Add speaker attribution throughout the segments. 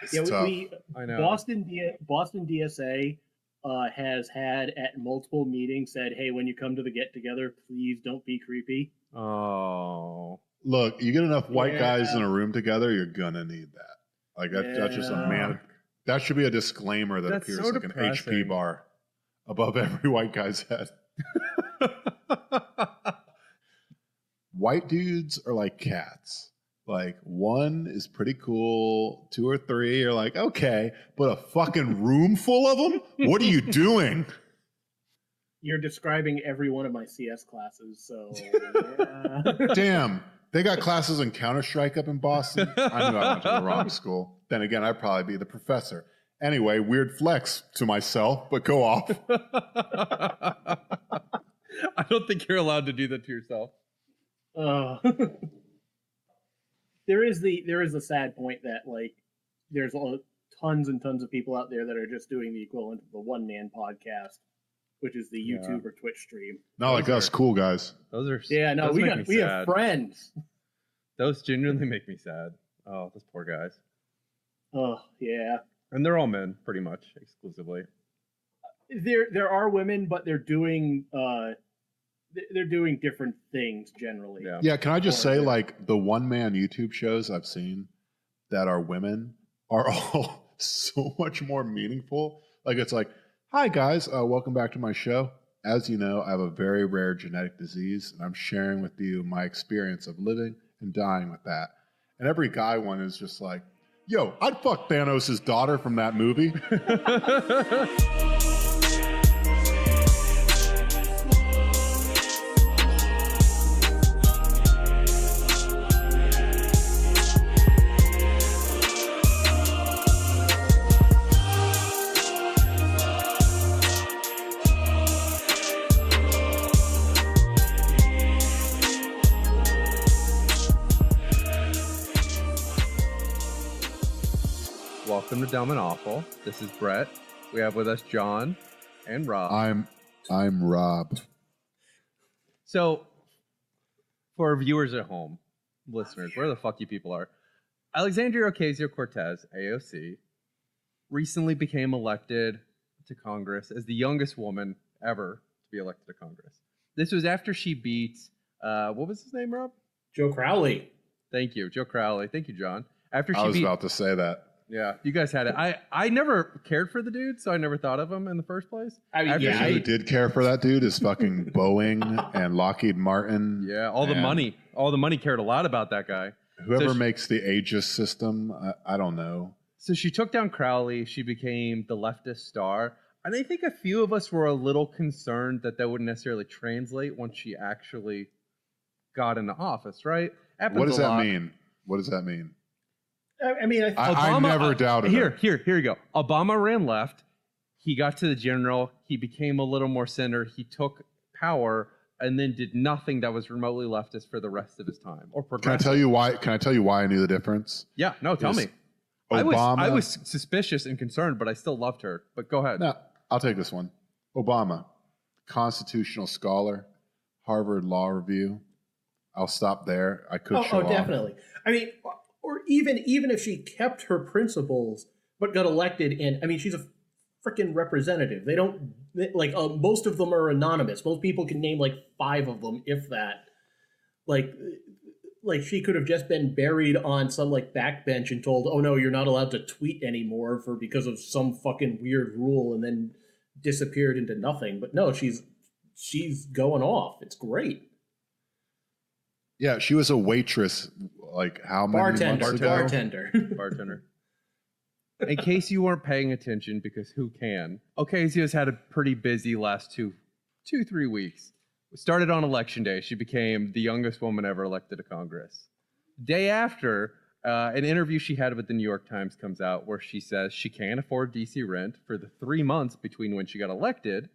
Speaker 1: It's tough.
Speaker 2: I know.
Speaker 3: Boston DSA has had at multiple meetings said, "Hey, when you come to the get together, please don't be creepy."
Speaker 2: Oh,
Speaker 1: look, you get enough white guys in a room together, you're gonna need that. Like that's just a man. That should be a disclaimer that appears so like depressing. An HP bar above every white guy's head. White dudes are like cats. Like, one is pretty cool, 2 or 3 are like, okay, but a fucking room full of them? What are you doing?
Speaker 3: You're describing every one of my CS classes, so yeah.
Speaker 1: Damn, they got classes in Counter-Strike up in Boston? I knew I went to the wrong school. Then again, I'd probably be the professor. Anyway, weird flex to myself, but go off.
Speaker 2: I don't think you're allowed to do that to yourself.
Speaker 3: There is the sad point that like there's tons and tons of people out there that are just doing the equivalent of the one-man podcast, which is the YouTube or Twitch stream.
Speaker 1: Not like us cool guys.
Speaker 2: Those are
Speaker 3: we have friends.
Speaker 2: Those genuinely make me sad. Oh, those poor guys.
Speaker 3: Oh yeah.
Speaker 2: And they're all men, pretty much exclusively.
Speaker 3: There are women, but they're doing different things generally.
Speaker 1: Yeah, can I just say, like, the one-man YouTube shows I've seen that are women are all so much more meaningful. Like, it's like, hi, guys, welcome back to my show. As you know, I have a very rare genetic disease, and I'm sharing with you my experience of living and dying with that. And every guy one is just like, yo, I'd fuck Thanos' daughter from that movie.
Speaker 2: Welcome to Dumb and Awful. This is Brett. We have with us John and Rob.
Speaker 1: I'm Rob.
Speaker 2: So, for our viewers at home, listeners, where the fuck you people are, Alexandria Ocasio-Cortez, AOC, recently became elected to Congress as the youngest woman ever to be elected to Congress. This was after she beat, what was his name, Rob?
Speaker 3: Joe Crowley.
Speaker 2: Thank you, Joe Crowley. Thank you, John.
Speaker 1: I was about to say that.
Speaker 2: Yeah, you guys had it. I never cared for the dude, so I never thought of him in the first place.
Speaker 3: I mean,
Speaker 1: who did care for that dude is fucking Boeing and Lockheed Martin.
Speaker 2: Yeah, all the money cared a lot about that guy.
Speaker 1: Whoever makes the Aegis system, I don't know.
Speaker 2: So she took down Crowley. She became the leftist star. And I think a few of us were a little concerned that wouldn't necessarily translate once she actually got into office, right?
Speaker 1: What does that mean? What does that mean?
Speaker 3: I mean,
Speaker 1: I never doubted
Speaker 2: it. Here you go. Obama ran left. He got to the general. He became a little more center. He took power and then did nothing that was remotely leftist for the rest of his time. Or progressive.
Speaker 1: Can I tell you why I knew the difference?
Speaker 2: Yeah, no, tell me.
Speaker 1: Obama,
Speaker 2: I was suspicious and concerned, but I still loved her. But go ahead.
Speaker 1: No, I'll take this one. Obama, constitutional scholar, Harvard Law Review. I'll stop there. I could show off.
Speaker 3: Definitely. I mean, or even if she kept her principles but got elected, and I mean, she's a freaking representative. They don't most of them are anonymous. Most people can name like 5 of them, if that. Like she could have just been buried on some like backbench and told, "Oh no, you're not allowed to tweet anymore because of some fucking weird rule," and then disappeared into nothing. But no, she's going off. It's great.
Speaker 1: Yeah, she was a waitress. Like how many months ago?
Speaker 3: Bartender.
Speaker 2: In case you weren't paying attention, because who can? Ocasio's had a pretty busy last 2-3 weeks. It started on election day. She became the youngest woman ever elected to Congress. Day after, an interview she had with the New York Times comes out where she says she can't afford DC rent for the 3 months between when she got elected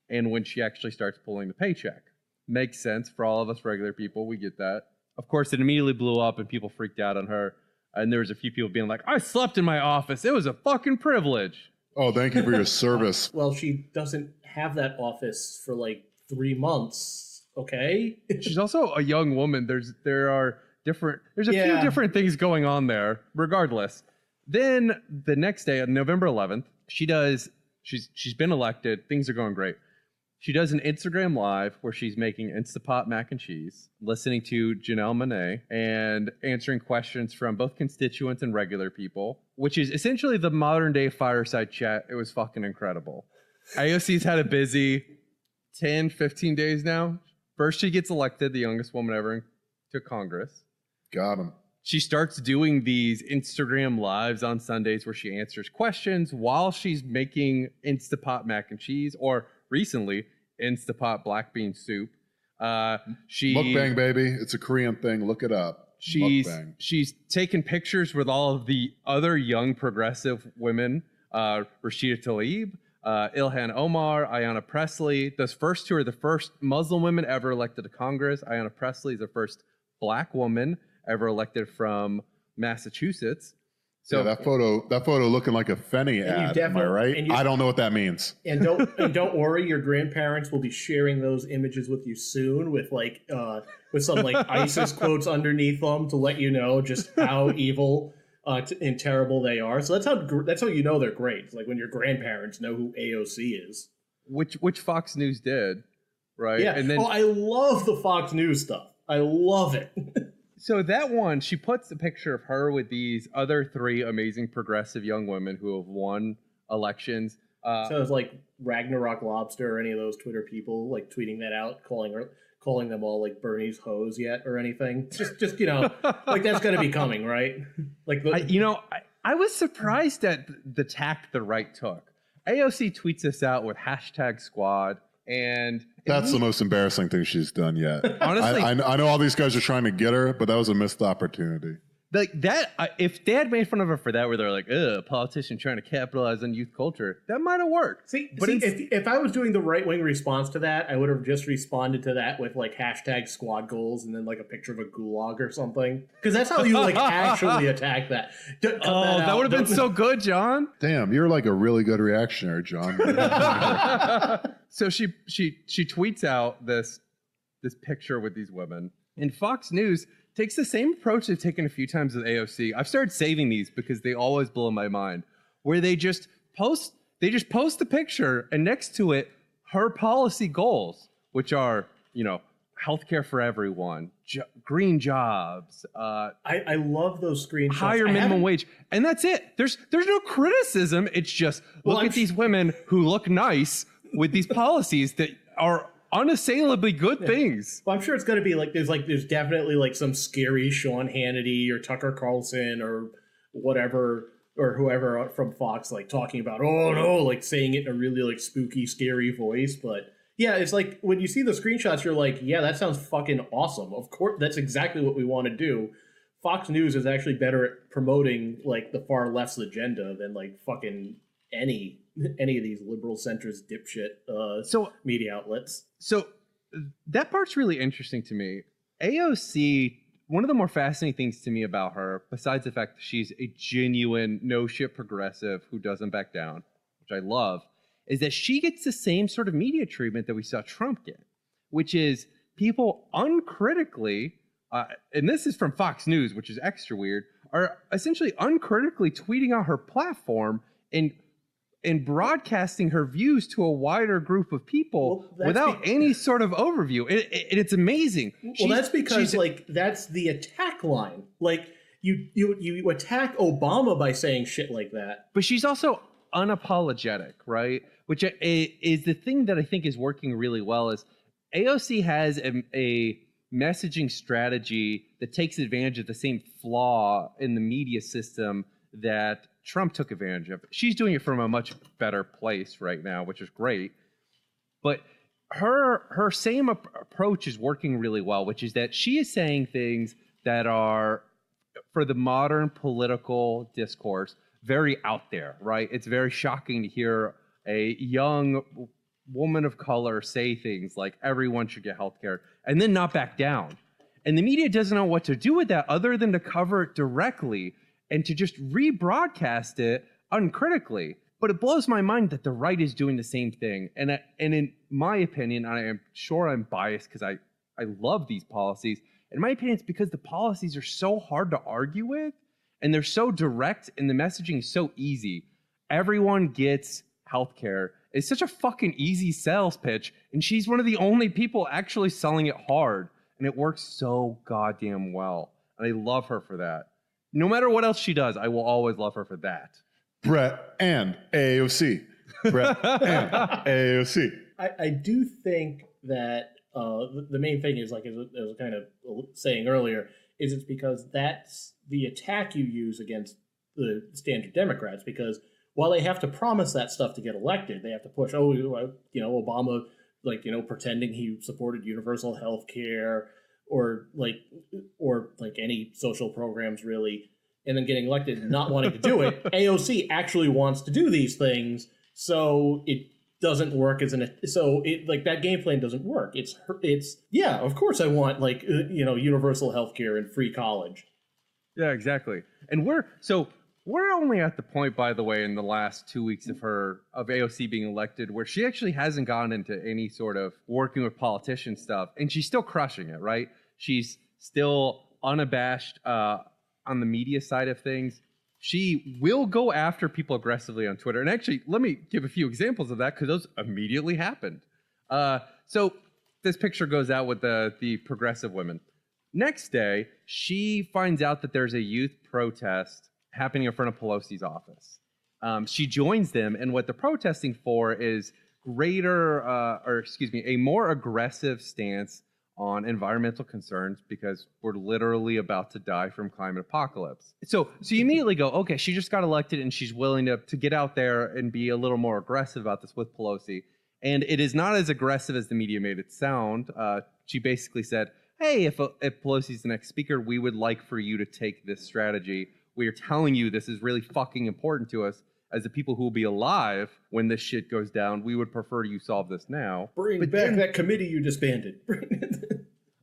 Speaker 2: and when she actually starts pulling the paycheck. Makes sense for all of us regular people. We get that. Of course, it immediately blew up and people freaked out on her. And there was a few people being like, I slept in my office. It was a fucking privilege.
Speaker 1: Oh, thank you for your service.
Speaker 3: Well, she doesn't have that office for like 3 months, okay?
Speaker 2: She's also a young woman. There's a few different things going on there, regardless. Then the next day, on November 11th, she's been elected. Things are going great. She does an Instagram live where she's making Instapot mac and cheese, listening to Janelle Monáe, and answering questions from both constituents and regular people, which is essentially the modern day fireside chat. It was fucking incredible. AOC's had a busy 10, 15 days now. First, she gets elected, the youngest woman ever to Congress.
Speaker 1: Got him.
Speaker 2: She starts doing these Instagram lives on Sundays where she answers questions while she's making Instapot mac and cheese, or recently, Instapot black bean soup.
Speaker 1: Mukbang, baby. It's a Korean thing. Look it up.
Speaker 2: She's taken pictures with all of the other young progressive women, Rashida Tlaib, Ilhan Omar, Ayanna Pressley. Those first two are the first Muslim women ever elected to Congress. Ayanna Pressley is the first black woman ever elected from Massachusetts. So
Speaker 1: yeah, that photo looking like a Fenny ad. Am I right? I don't know what that means.
Speaker 3: And don't worry, your grandparents will be sharing those images with you soon, with some like ISIS quotes underneath them to let you know just how evil and terrible they are. So that's how you know they're great. It's like when your grandparents know who AOC is,
Speaker 2: which Fox News did, right?
Speaker 3: Yeah.
Speaker 2: And then,
Speaker 3: I love the Fox News stuff. I love it.
Speaker 2: So that one, she puts a picture of her with these other three amazing progressive young women who have won elections.
Speaker 3: So it's like Ragnarok Lobster or any of those Twitter people like tweeting that out, calling them all like Bernie's hoes yet or anything. Just like that's going to be coming, right? Like
Speaker 2: I was surprised at the tact the right took. AOC tweets this out with #squad. And
Speaker 1: that's the most embarrassing thing she's done yet.
Speaker 2: Honestly,
Speaker 1: I know all these guys are trying to get her, but that was a missed opportunity.
Speaker 2: Like that, if they had made fun of her for that, where they're like, "Ugh, a politician trying to capitalize on youth culture," that might have worked.
Speaker 3: If I was doing the right wing response to that, I would have just responded to that with like #squad goals and then like a picture of a gulag or something, because that's how you like actually attack that.
Speaker 2: That would have been so good, John.
Speaker 1: Damn, you're like a really good reactionary, John.
Speaker 2: So she tweets out this picture with these women, and Fox News takes the same approach they've taken a few times with AOC. I've started saving these because they always blow my mind, where they just post the picture and next to it her policy goals, which are, healthcare for everyone, green jobs.
Speaker 3: I love those screenshots.
Speaker 2: Higher minimum wage, and that's it. There's no criticism. It's just look at these women who look nice with these policies that are unassailably good things.
Speaker 3: Well, I'm sure it's going to be there's definitely like some scary Sean Hannity or Tucker Carlson or whatever or whoever from Fox like talking about, oh no, like saying it in a really like spooky, scary voice. But yeah, it's like when you see the screenshots, you're like, yeah, that sounds fucking awesome. Of course, that's exactly what we want to do. Fox News is actually better at promoting like the far left's agenda than like fucking any of these liberal centrist dipshit media outlets. So
Speaker 2: that part's really interesting to me. AOC, one of the more fascinating things to me about her, besides the fact that she's a genuine no shit progressive who doesn't back down, which I love, is that she gets the same sort of media treatment that we saw Trump get, which is people uncritically, and this is from Fox News, which is extra weird, are essentially uncritically tweeting out her platform and broadcasting her views to a wider group of people without any sort of overview. It's amazing.
Speaker 3: Well, that's because that's the attack line. Like you attack Obama by saying shit like that.
Speaker 2: But she's also unapologetic, right? Which is the thing that I think is working really well. Is AOC has a messaging strategy that takes advantage of the same flaw in the media system that Trump took advantage of. She's doing it from a much better place right now, which is great. But her same approach is working really well, which is that she is saying things that are, for the modern political discourse, very out there, right? It's very shocking to hear a young woman of color say things like everyone should get health care and then not back down. And the media doesn't know what to do with that other than to cover it directly and to just rebroadcast it uncritically. But it blows my mind that the right is doing the same thing. And in my opinion, I am sure I'm biased because I love these policies. In my opinion, it's because the policies are so hard to argue with And they're so direct and the messaging is so easy. Everyone gets healthcare. It's such a fucking easy sales pitch. And she's one of the only people actually selling it hard. And it works so goddamn well. And I love her for that. No matter what else she does, I will always love her for that.
Speaker 1: Brett and AOC. Brett and AOC.
Speaker 3: I do think that the main thing is, like, as I was kind of saying earlier, is it's because that's the attack you use against the standard Democrats. Because while they have to promise that stuff to get elected, they have to push, Obama, pretending he supported universal health care or any social programs, really, and then getting elected and not wanting to do it. AOC actually wants to do these things, so it doesn't work that game plan doesn't work. It's yeah, of course I want universal health care and free college.
Speaker 2: Yeah, exactly. And we're only at the point, by the way, in the last 2 weeks of AOC being elected, where she actually hasn't gone into any sort of working with politician stuff, and she's still crushing it, right? She's still unabashed on the media side of things. She will go after people aggressively on Twitter. And actually, let me give a few examples of that, because those immediately happened. So this picture goes out with the progressive women. Next day, she finds out that there's a youth protest happening in front of Pelosi's office. She joins them, and what they're protesting for is a more aggressive stance on environmental concerns, because we're literally about to die from climate apocalypse. So you immediately go, okay, she just got elected and she's willing to get out there and be a little more aggressive about this with Pelosi. And it is not as aggressive as the media made it sound. She basically said, hey, if Pelosi's the next speaker, we would like for you to take this strategy. We are telling you this is really fucking important to us. As the people who will be alive when this shit goes down, we would prefer you solve this now.
Speaker 3: Bring back that committee you disbanded.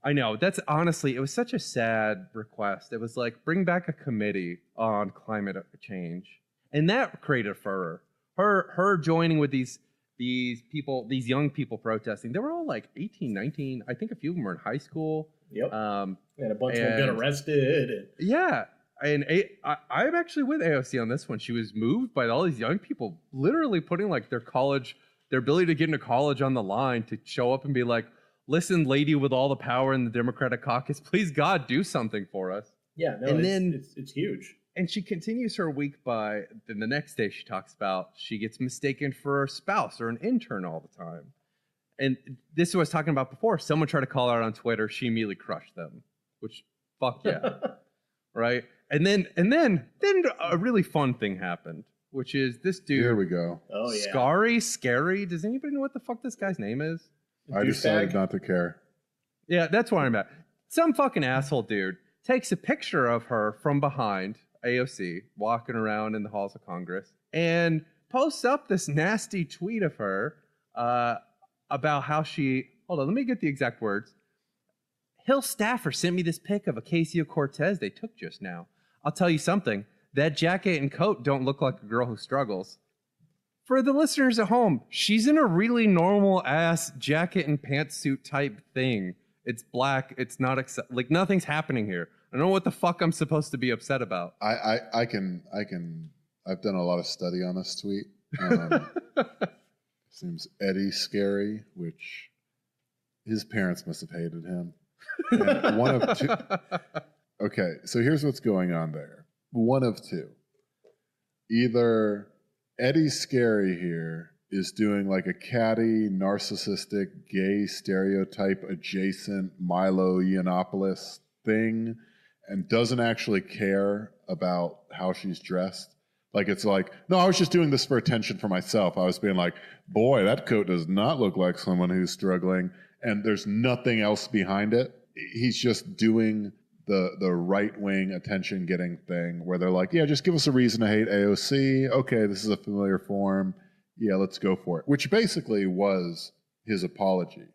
Speaker 2: I know. That's honestly, it was such a sad request. It was like, bring back a committee on climate change. And that created furor. Her joining with these people, these young people protesting, they were all like 18, 19. I think a few of them were in high school.
Speaker 3: Yep. And a bunch of them got arrested.
Speaker 2: Yeah. And I'm actually with AOC on this one. She was moved by all these young people literally putting like their ability to get into college on the line to show up and be like, listen, lady with all the power in the Democratic caucus, please God, do something for us.
Speaker 3: Yeah, no, it's huge.
Speaker 2: And she continues her week then the next day she talks about she gets mistaken for a spouse or an intern all the time. And this is what I was talking about before. Someone tried to call her out on Twitter. She immediately crushed them, which fuck yeah. Right? And then a really fun thing happened, which is this dude.
Speaker 1: Here we go.
Speaker 3: Oh yeah.
Speaker 2: Scarry. Does anybody know what the fuck this guy's name is?
Speaker 1: I decided not to care.
Speaker 2: Yeah, that's where I'm at. Some fucking asshole dude takes a picture of her from behind AOC walking around in the halls of Congress and posts up this nasty tweet of her about how hold on, let me get the exact words. Hill staffer sent me this pic of ocasio-cortez they took just now. I'll tell you something. That jacket and coat don't look like a girl who struggles. For the listeners at home, she's in a really normal ass jacket and pantsuit type thing. It's black. It's not nothing's happening here. I don't know what the fuck I'm supposed to be upset about.
Speaker 1: I've done a lot of study on this tweet. His name's Eddie Scarry, which his parents must have hated him. And one of two. Okay, so here's what's going on there. One of two. Either Eddie Scarry here is doing like a catty, narcissistic, gay stereotype adjacent Milo Yiannopoulos thing and doesn't actually care about how she's dressed. Like, it's like, no, I was just doing this for attention for myself. I was being like, boy, that coat does not look like someone who's struggling. And there's nothing else behind it. He's just doing the right-wing attention-getting thing where they're like, yeah, just give us a reason to hate AOC. Okay, this is a familiar form. Yeah, let's go for it. Which basically was his apology.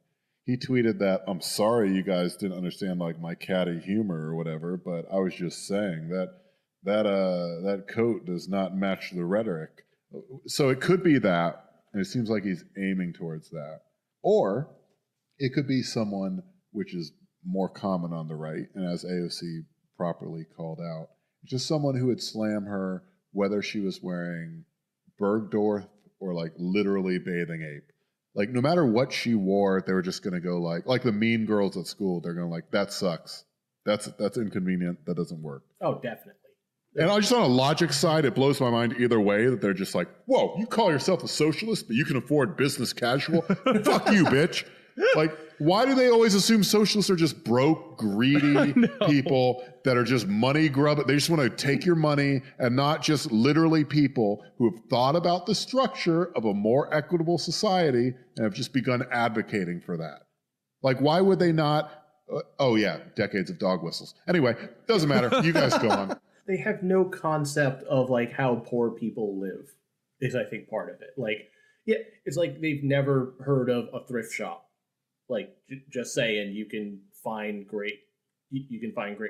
Speaker 1: He tweeted that, I'm sorry you guys didn't understand like my catty humor or whatever, but I was just saying that coat does not match the rhetoric. So it could be that, and it seems like he's aiming towards that. Or it could be someone which is more common on the right, and as AOC properly called out, Just someone who would slam her, whether she was wearing Bergdorf or like literally bathing ape. Like no matter what she wore, they were just going to go like the mean girls at school. They're going to like, that sucks. That's inconvenient. That doesn't work.
Speaker 3: Oh, definitely.
Speaker 1: And just on a logic side, it blows my mind either way that they're just like, whoa, you call yourself a socialist, but you can afford business casual? Fuck you, bitch. Like, why do they always assume socialists are just broke, greedy people that are just money grub? They just want to take your money, and not just literally people who have thought about the structure of a more equitable society and have just begun advocating for that. Like, why would they not? Oh, yeah, decades of dog whistles. Anyway, doesn't matter. You guys go on.
Speaker 3: They have no concept of like how poor people live, is I think part of it. Like, yeah, it's like they've never heard of a thrift shop. Like, just saying, you can find great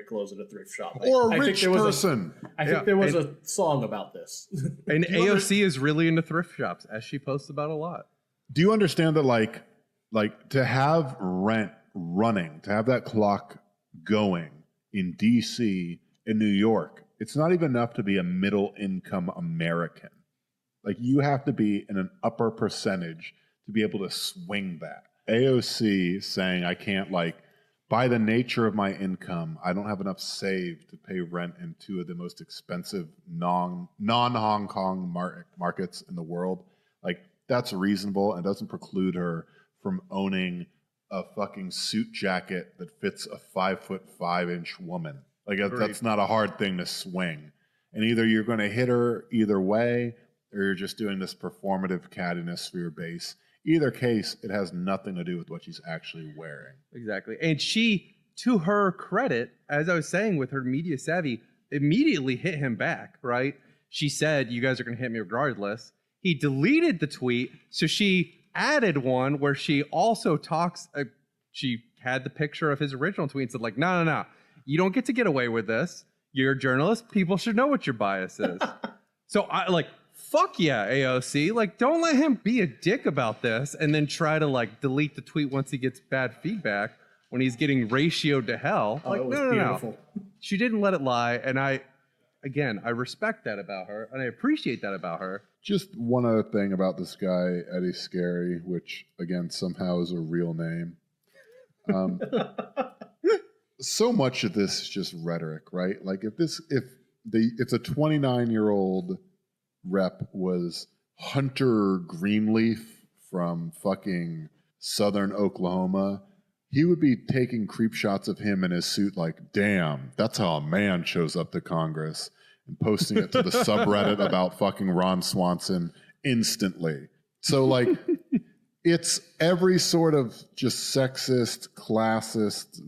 Speaker 3: clothes at a thrift shop.
Speaker 1: Or a rich person.
Speaker 3: I think there was a song about this.
Speaker 2: And AOC is really into thrift shops, as she posts about a lot.
Speaker 1: Do you understand that, like to have rent running, to have that clock going in D.C., in New York, it's not even enough to be a middle-income American. Like, you have to be in an upper percentage to be able to swing that. AOC saying, I can't, like, by the nature of my income, I don't have enough saved to pay rent in two of the most expensive non-Hong Kong markets in the world. Like, that's reasonable and doesn't preclude her from owning a fucking suit jacket that fits a 5'5" woman. Like, that's not a hard thing to swing. And either you're going to hit her either way, or you're just doing this performative cattiness for your base. Either case, it has nothing to do with what she's actually wearing.
Speaker 2: Exactly. And she, to her credit, as I was saying with her media savvy, immediately hit him back, right? She said, you guys are going to hit me regardless. He deleted the tweet, so she added one where she also talks, she had the picture of his original tweet and said, like, no. You don't get to get away with this. You're a journalist. People should know what your bias is. So I like, fuck yeah, AOC. Like, don't let him be a dick about this and then try to like delete the tweet once he gets bad feedback when he's getting ratioed to hell.
Speaker 3: Oh,
Speaker 2: like,
Speaker 3: it was
Speaker 2: no.
Speaker 3: beautiful.
Speaker 2: She didn't let it lie. And I respect that about her and I appreciate that about her.
Speaker 1: Just one other thing about this guy, Eddie Scarry, which again, somehow is a real name. So much of this is just rhetoric, right? Like if a 29-year-old rep was Hunter Greenleaf from fucking Southern Oklahoma, he would be taking creep shots of him in his suit like, damn, that's how a man shows up to Congress, and posting it to the subreddit about fucking Ron Swanson instantly. So like, it's every sort of just sexist, classist,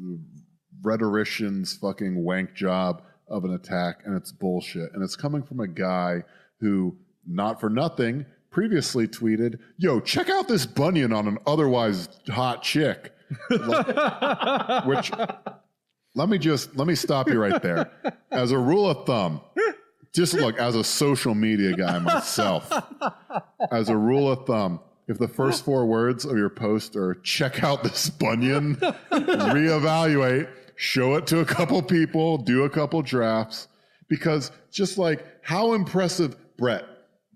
Speaker 1: rhetorician's fucking wank job of an attack, and it's bullshit. And it's coming from a guy who, not for nothing, previously tweeted, yo, check out this bunion on an otherwise hot chick. Which, let me stop you right there. As a rule of thumb, just look, as a social media guy myself, as a rule of thumb, if the first 4 words of your post are check out this bunion, reevaluate, show it to a couple people, do a couple drafts, because just like how impressive, Brett,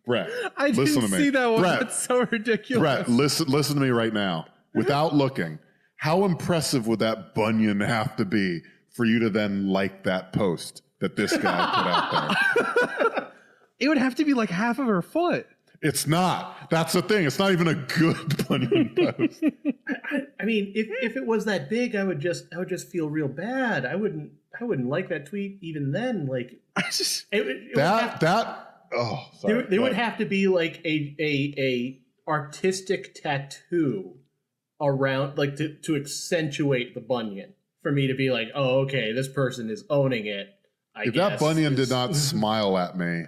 Speaker 2: I
Speaker 1: listen
Speaker 2: didn't
Speaker 1: to me.
Speaker 2: see that one.
Speaker 1: Brett,
Speaker 2: That's so ridiculous.
Speaker 1: Brett, listen to me right now. Without looking, how impressive would that bunion have to be for you to then like that post that this guy put out there?
Speaker 2: It would have to be like half of her foot.
Speaker 1: It's not. That's the thing. It's not even a good bunion post.
Speaker 3: I mean, if it was that big, I would just feel real bad. I wouldn't like that tweet even then. Like, there would have to be like a artistic tattoo around, like to accentuate the bunion for me to be like, oh, okay, this person is owning it.
Speaker 1: If that bunion did not smile at me.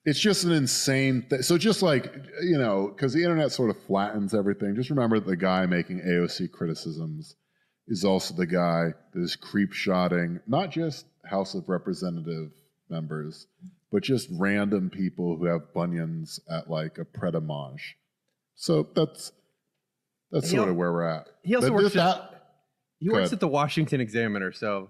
Speaker 1: It's just an insane thing. So just like, you know, because the internet sort of flattens everything, just remember that the guy making AOC criticisms is also the guy that is creep-shotting not just House of Representative members, but just random people who have bunions at like a pret-a-manger. So that's sort of where we're at.
Speaker 2: He also works
Speaker 1: at
Speaker 2: the Washington Examiner, so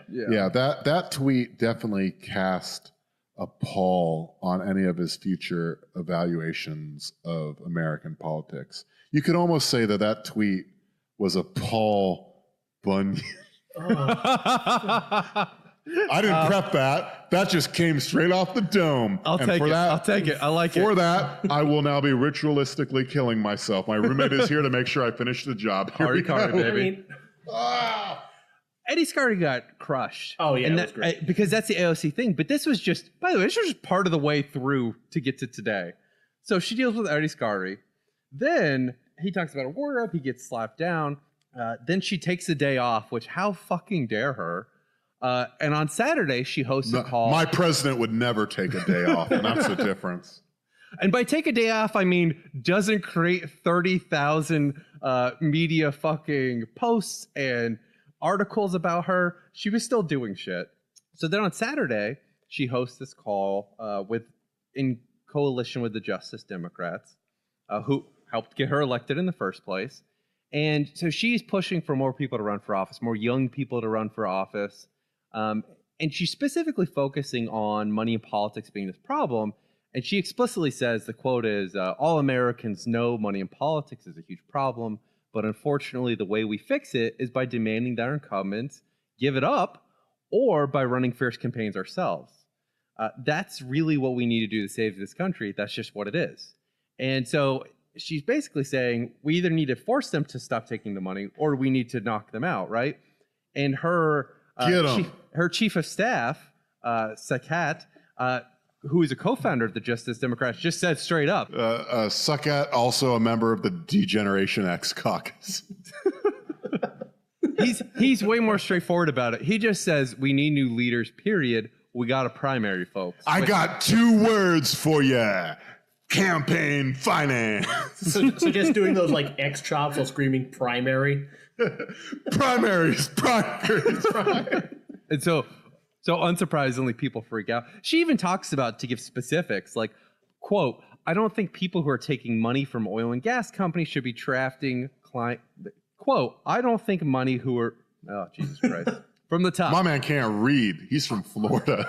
Speaker 1: Yeah. That tweet definitely cast a pall on any of his future evaluations of American politics. You could almost say that tweet was a Paul Bunion. I didn't prep that. That just came straight off the dome.
Speaker 2: I'll take it. I like it.
Speaker 1: For that, I will now be ritualistically killing myself. My roommate is here to make sure I finish the job. Here we go.
Speaker 2: Baby. Eddie Scarry got crushed.
Speaker 3: Oh, yeah, that was great.
Speaker 2: Because that's the AOC thing. But this was just, by the way, this was just part of the way through to get to today. So she deals with Eddie Scarry. Then he talks about a wardrobe. He gets slapped down. Then she takes a day off, which how fucking dare her. And on Saturday, she hosts a call.
Speaker 1: My president would never take a day off, and that's the difference.
Speaker 2: And by take a day off, I mean doesn't create 30,000 media fucking posts and articles about her. She was still doing shit. So then on Saturday, she hosts this call in coalition with the Justice Democrats, who helped get her elected in the first place. And so she's pushing for more people to run for office, more young people to run for office. And she's specifically focusing on money in politics being this problem. And she explicitly says, the quote is, all Americans know money in politics is a huge problem. But unfortunately, the way we fix it is by demanding that our incumbents give it up or by running fierce campaigns ourselves. That's really what we need to do to save this country. That's just what it is. And so she's basically saying we either need to force them to stop taking the money or we need to knock them out, right? And her chief of staff, Sakat, who is a co-founder of the Justice Democrats, just said straight up.
Speaker 1: Sakat, also a member of the Degeneration X caucus.
Speaker 2: He's way more straightforward about it. He just says, we need new leaders, period. We got a primary, folks.
Speaker 1: I got 2 words for you. Campaign finance.
Speaker 3: So just doing those like X chops while screaming primary.
Speaker 1: Primaries.
Speaker 2: And so unsurprisingly, people freak out. She even talks about, to give specifics, like, quote, I don't think people who are taking money from oil and gas companies should be drafting quote, I don't think money who are, oh, Jesus Christ. From the top.
Speaker 1: My man can't read. He's from Florida.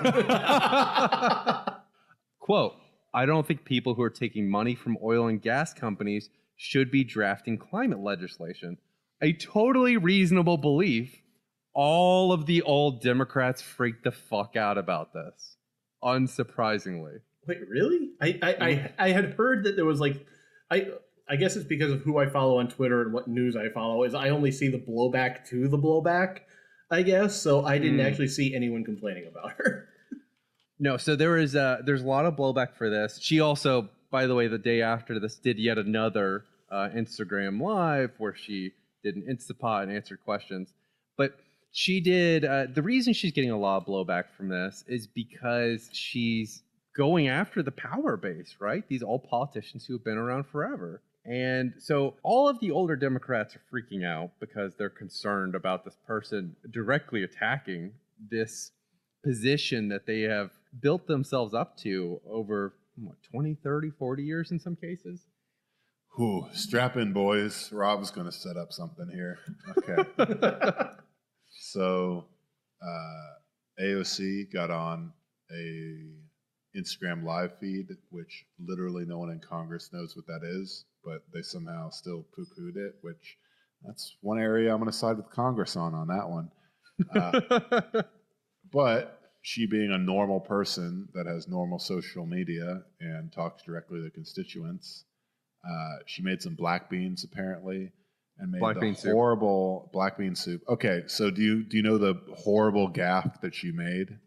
Speaker 2: Quote, I don't think people who are taking money from oil and gas companies should be drafting climate legislation. A totally reasonable belief. All of the old Democrats freaked the fuck out about this, unsurprisingly.
Speaker 3: Wait, really? I had heard that there was like, I guess it's because of who I follow on Twitter and what news I follow is I only see the blowback to the blowback, I guess. So I didn't actually see anyone complaining about her.
Speaker 2: No, so there's a lot of blowback for this. She also, by the way, the day after this did yet another Instagram Live where she did an Instapot and answered questions. But she did, the reason she's getting a lot of blowback from this is because she's going after the power base, right? These old politicians who have been around forever. And so all of the older Democrats are freaking out because they're concerned about this person directly attacking this position that they have built themselves up to over, 20, 30, 40 years in some cases?
Speaker 1: Ooh, strap in, boys. Rob's going to set up something here. Okay. So AOC got on a Instagram live feed, which literally no one in Congress knows what that is, but they somehow still poo-pooed it, which that's one area I'm going to side with Congress on that one. But she being a normal person that has normal social media and talks directly to constituents, she made some black beans apparently and made horrible black bean soup. Okay, so do you know the horrible gaffe that she made?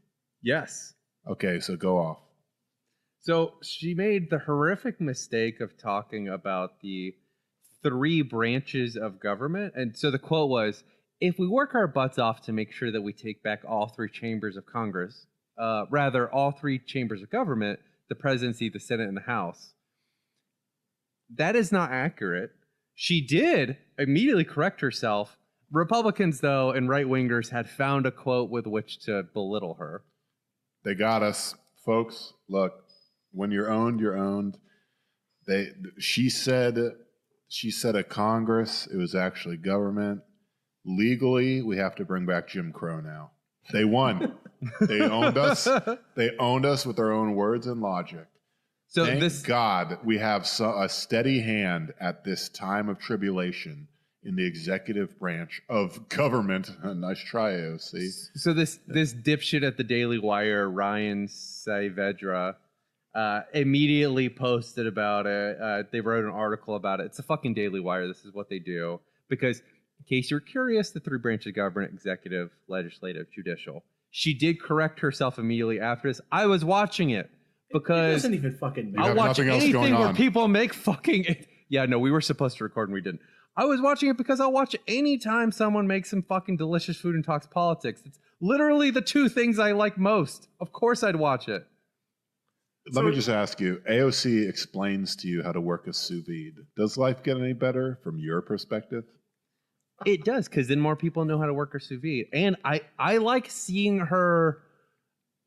Speaker 2: Yes.
Speaker 1: Okay, so go off.
Speaker 2: So she made the horrific mistake of talking about the 3 branches of government. And so the quote was, if we work our butts off to make sure that we take back all 3 chambers of Congress, rather all 3 chambers of government, the presidency, the Senate, and the House. That is not accurate. She did immediately correct herself. Republicans, though, and right-wingers had found a quote with which to belittle her.
Speaker 1: They got us, folks. Look, when you're owned, you're owned. She said a Congress. It was actually government. Legally, we have to bring back Jim Crow now. They won. They owned us. They owned us with their own words and logic.
Speaker 2: So
Speaker 1: Thank God we have a steady hand at this time of tribulation in the executive branch of government. Nice try, AOC.
Speaker 2: So this dipshit at the Daily Wire, Ryan Saavedra, immediately posted about it. They wrote an article about it. It's a fucking Daily Wire. This is what they do. Because in case you're curious, the three branches of government, executive, legislative, judicial. She did correct herself immediately after this. I was watching it because
Speaker 3: it doesn't even fucking matter.
Speaker 2: I'll watch anything where people make fucking... Yeah, no, we were supposed to record and we didn't. I was watching it because I'll watch any time someone makes some fucking delicious food and talks politics. It's literally the two things I like most. Of course I'd watch it.
Speaker 1: Let me just ask you, AOC explains to you how to work a sous vide. Does life get any better from your perspective?
Speaker 2: It does, because then more people know how to work her sous vide. And I like seeing her.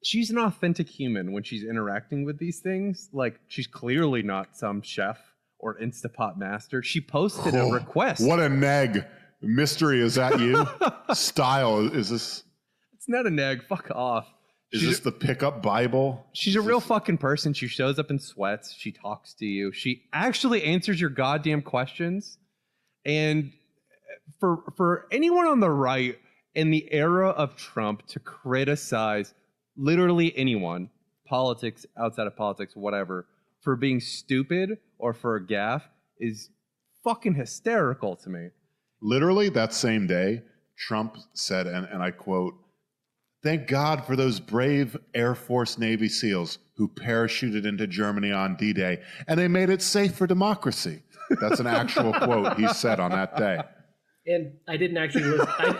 Speaker 2: She's an authentic human when she's interacting with these things. Like, she's clearly not some chef or Instapot master. She posted a request.
Speaker 1: What a neg. Mystery, is that you? Style, is this?
Speaker 2: It's not a neg. Fuck off.
Speaker 1: Is this the pickup Bible?
Speaker 2: She's a real fucking person. She shows up in sweats. She talks to you. She actually answers your goddamn questions. And for anyone on the right in the era of Trump to criticize literally anyone, politics, outside of politics, whatever, for being stupid or for a gaffe is fucking hysterical to me.
Speaker 1: Literally that same day, Trump said, and I quote, "Thank God for those brave Air Force Navy SEALs who parachuted into Germany on D-Day, and they made it safe for democracy." That's an actual quote he said on that day.
Speaker 3: And I didn't actually listen.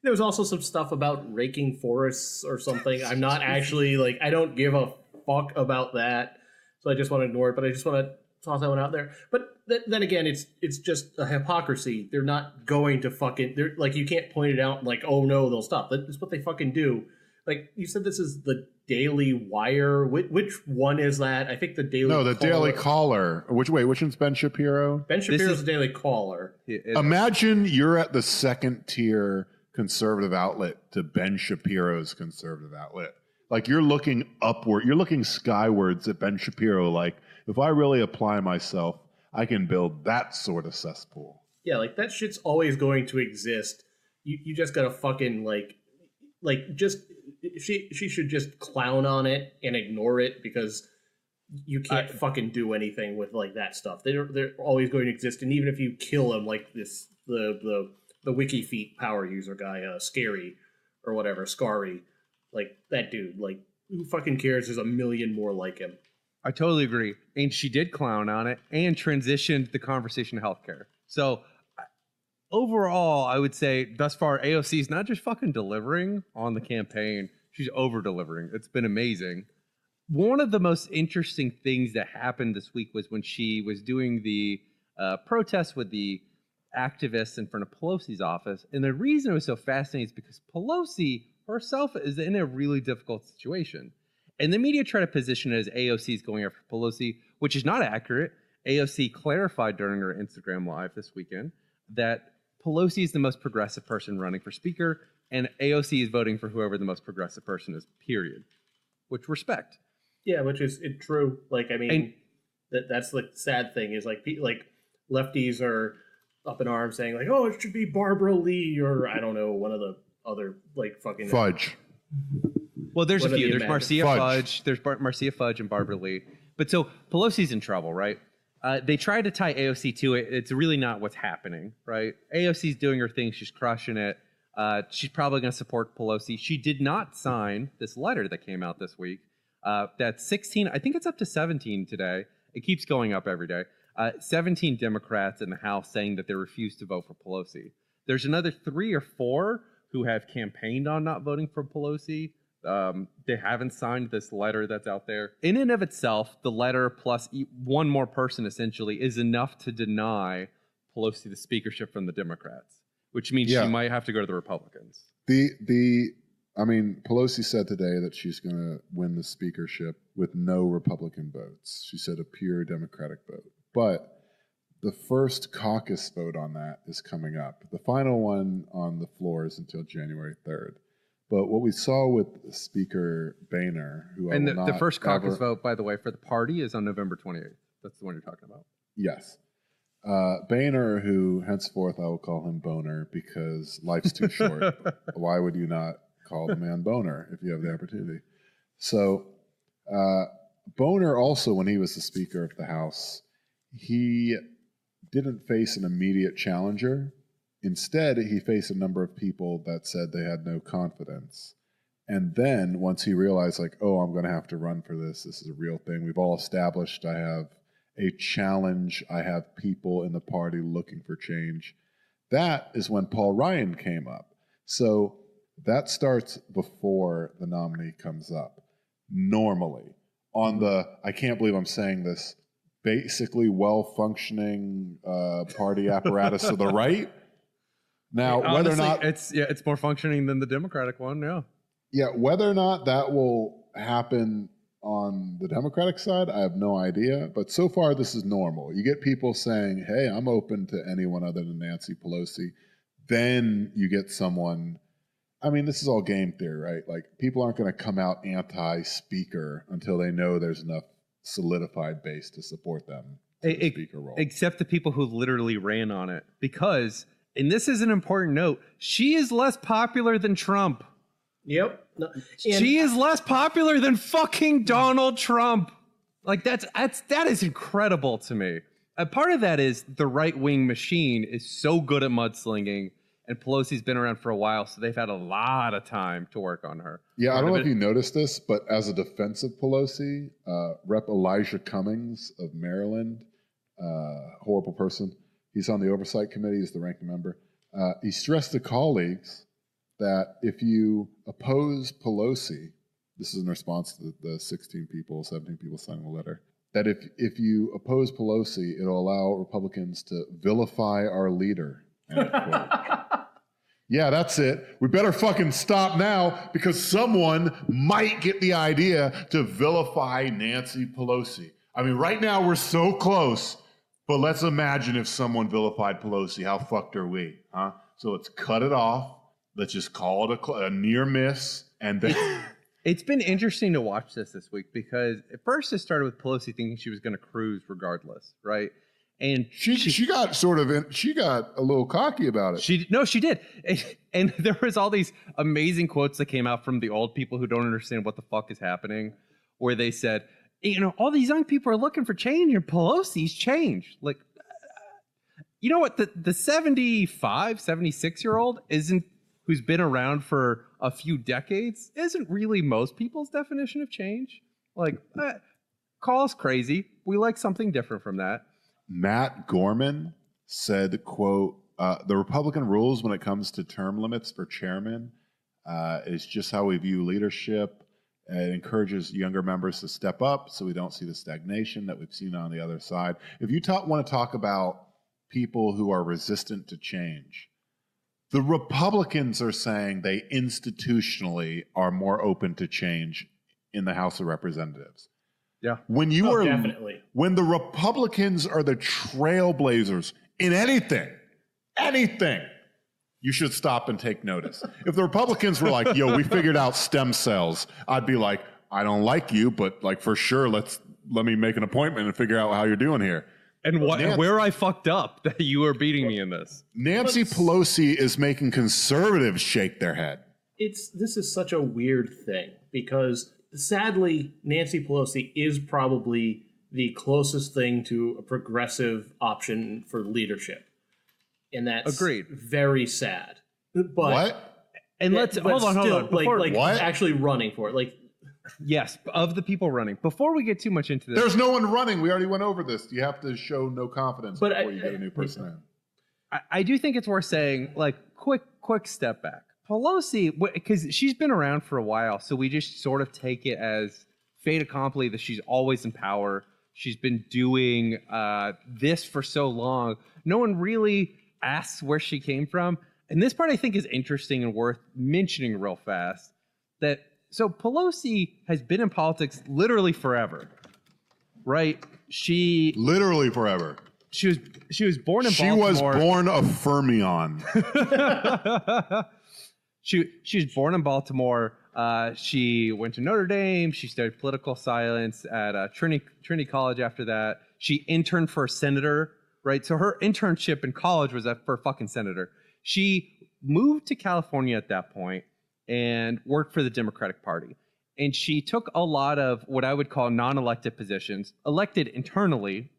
Speaker 3: There was also some stuff about raking forests or something. I'm not actually, like, I don't give a fuck about that. So I just want to ignore it, but I just want to toss that one out there. But then again, it's just a hypocrisy. They're not going to fucking, they're like, you can't point it out and like, oh no, they'll stop. That's what they fucking do. Like, you said this is the Daily Wire. Which one is that? I think the Daily Caller.
Speaker 1: No, the Daily Caller. Which one's Ben Shapiro?
Speaker 3: Ben Shapiro's the Daily Caller.
Speaker 1: Imagine you're at the second tier conservative outlet to Ben Shapiro's conservative outlet. Like, you're looking upward, you're looking skywards at Ben Shapiro. Like, if I really apply myself, I can build that sort of cesspool.
Speaker 3: Yeah, like, that shit's always going to exist. You just gotta fucking just she should just clown on it and ignore it, because you can't fucking do anything with like that stuff. They're always going to exist, and even if you kill them, like this the WikiFeet power user guy, Scarry or whatever, Scarry, like that dude, like, who fucking cares? There's a million more like him.
Speaker 2: I totally agree. And she did clown on it and transitioned the conversation to healthcare. So overall, I would say thus far, AOC is not just fucking delivering on the campaign, she's over-delivering. It's been amazing. One of the most interesting things that happened this week was when she was doing the protest with the activists in front of Pelosi's office. And the reason it was so fascinating is because Pelosi herself is in a really difficult situation. And the media try to position it as AOC is going after Pelosi, which is not accurate. AOC clarified during her Instagram Live this weekend that Pelosi is the most progressive person running for speaker, and AOC is voting for whoever the most progressive person is, period. Which, respect.
Speaker 3: Yeah, which is true. Like, I mean, that's the sad thing is, like lefties are up in arms saying, like, oh, it should be Barbara Lee, or I don't know, one of the other, like, fucking...
Speaker 1: Fudge.
Speaker 2: Well, there's a few. There's Marcia Fudge. There's Marcia Fudge and Barbara Lee. But so Pelosi's in trouble, right? They tried to tie AOC to it. It's really not what's happening, right? AOC's doing her thing. She's crushing it. She's probably going to support Pelosi. She did not sign this letter that came out this week. That's 16. I think it's up to 17 today. It keeps going up every day. 17 Democrats in the House saying that they refuse to vote for Pelosi. There's another 3 or 4 who have campaigned on not voting for Pelosi. They haven't signed this letter that's out there. In and of itself, the letter plus one more person essentially is enough to deny Pelosi the speakership from the Democrats, which means she might have to go to the Republicans.
Speaker 1: I mean, Pelosi said today that she's going to win the speakership with no Republican votes. She said a pure Democratic vote. But the first caucus vote on that is coming up. The final one on the floor is until January 3rd. But what we saw with Speaker Boehner, who
Speaker 2: And
Speaker 1: I will
Speaker 2: the
Speaker 1: not
Speaker 2: first caucus
Speaker 1: ever,
Speaker 2: vote, by the way, for the party is on November 28th. That's the one you're talking about.
Speaker 1: yes, Boehner, who henceforth I will call him Boner because life's too short. Why would you not call the man Boner if you have the opportunity? So Boner also, when he was the Speaker of the House, he didn't face an immediate challenger. Instead, he faced a number of people that said they had no confidence. And then once he realized, like, oh, I'm going to have to run for this. This is a real thing. We've all established I have a challenge. I have people in the party looking for change. That is when Paul Ryan came up. So that starts before the nominee comes up. Normally, on the, I can't believe I'm saying this, basically well-functioning party apparatus to the right. Now,
Speaker 2: Honestly,
Speaker 1: whether or not
Speaker 2: it's more functioning than the Democratic one,
Speaker 1: yeah, whether or not that will happen on the Democratic side, I have no idea. But so far, this is normal. You get people saying, "Hey, I'm open to anyone other than Nancy Pelosi." Then you get someone. I mean, this is all game theory, right? Like, people aren't going to come out anti-speaker until they know there's enough solidified base to support them to the speaker role.
Speaker 2: Except the people who literally ran on it. Because, and this is an important note, she is less popular than Trump.
Speaker 3: Yep. No,
Speaker 2: She is less popular than fucking Donald Trump. Like, that is incredible to me. A part of that is the right-wing machine is so good at mudslinging, and Pelosi's been around for a while, so they've had a lot of time to work on her.
Speaker 1: Yeah, I don't know if you noticed this, but as a defense of Pelosi, Rep. Elijah Cummings of Maryland, horrible person, he's on the Oversight Committee, he's the ranking member. He stressed to colleagues that if you oppose Pelosi, this is in response to the 17 people signing the letter, that if you oppose Pelosi, it'll allow Republicans to vilify our leader. End quote. Yeah, that's it. We better fucking stop now because someone might get the idea to vilify Nancy Pelosi. I mean, right now we're so close, but let's imagine if someone vilified Pelosi. How fucked are we, huh? So let's cut it off. Let's just call it a near miss, and then...
Speaker 2: It's been interesting to watch this week because at first it started with Pelosi thinking she was going to cruise regardless, right? And
Speaker 1: she got she got a little cocky about it.
Speaker 2: She did. And there was all these amazing quotes that came out from the old people who don't understand what the fuck is happening, where they said, you know, all these young people are looking for change and Pelosi's changed. Like, you know what? The 75, 76-year-old who's been around for a few decades isn't really most people's definition of change. Like, call us crazy. We like something different from that.
Speaker 1: Matt Gorman said, quote, the Republican rules when it comes to term limits for chairmen is just how we view leadership. It encourages younger members to step up so we don't see the stagnation that we've seen on the other side. If you want to talk about people who are resistant to change, the Republicans are saying they institutionally are more open to change in the House of Representatives.
Speaker 2: Yeah.
Speaker 1: When
Speaker 3: definitely.
Speaker 1: When the Republicans are the trailblazers in anything, you should stop and take notice. If the Republicans were like, yo, we figured out stem cells, I'd be like, I don't like you, but like for sure, let me make an appointment and figure out how you're doing here.
Speaker 2: And where I fucked up that you are beating me in this.
Speaker 1: Nancy Pelosi is making conservatives shake their head.
Speaker 3: This is such a weird thing because sadly, Nancy Pelosi is probably the closest thing to a progressive option for leadership. And that's
Speaker 2: agreed.
Speaker 3: Very sad. But
Speaker 1: what?
Speaker 2: And hold on.
Speaker 3: Before, like
Speaker 1: what?
Speaker 3: Actually running for it. Like,
Speaker 2: yes, of the people running. Before we get too much into this,
Speaker 1: there's no one running. We already went over this. You have to show no confidence before you get a new person in.
Speaker 2: I do think it's worth saying, like, quick step back. Pelosi, because she's been around for a while, so we just sort of take it as fait accompli that she's always in power. She's been doing this for so long. No one really asks where she came from. And this part I think is interesting and worth mentioning real fast. So Pelosi has been in politics literally forever, right?
Speaker 1: Literally forever.
Speaker 2: she was born in
Speaker 1: She
Speaker 2: Baltimore.
Speaker 1: was born a fermion.
Speaker 2: She was born in Baltimore. She went to Notre Dame. She studied political science at Trinity College after that. She interned for a senator, right? So her internship in college was for a fucking senator. She moved to California at that point and worked for the Democratic Party. And she took a lot of what I would call non-elected positions, elected internally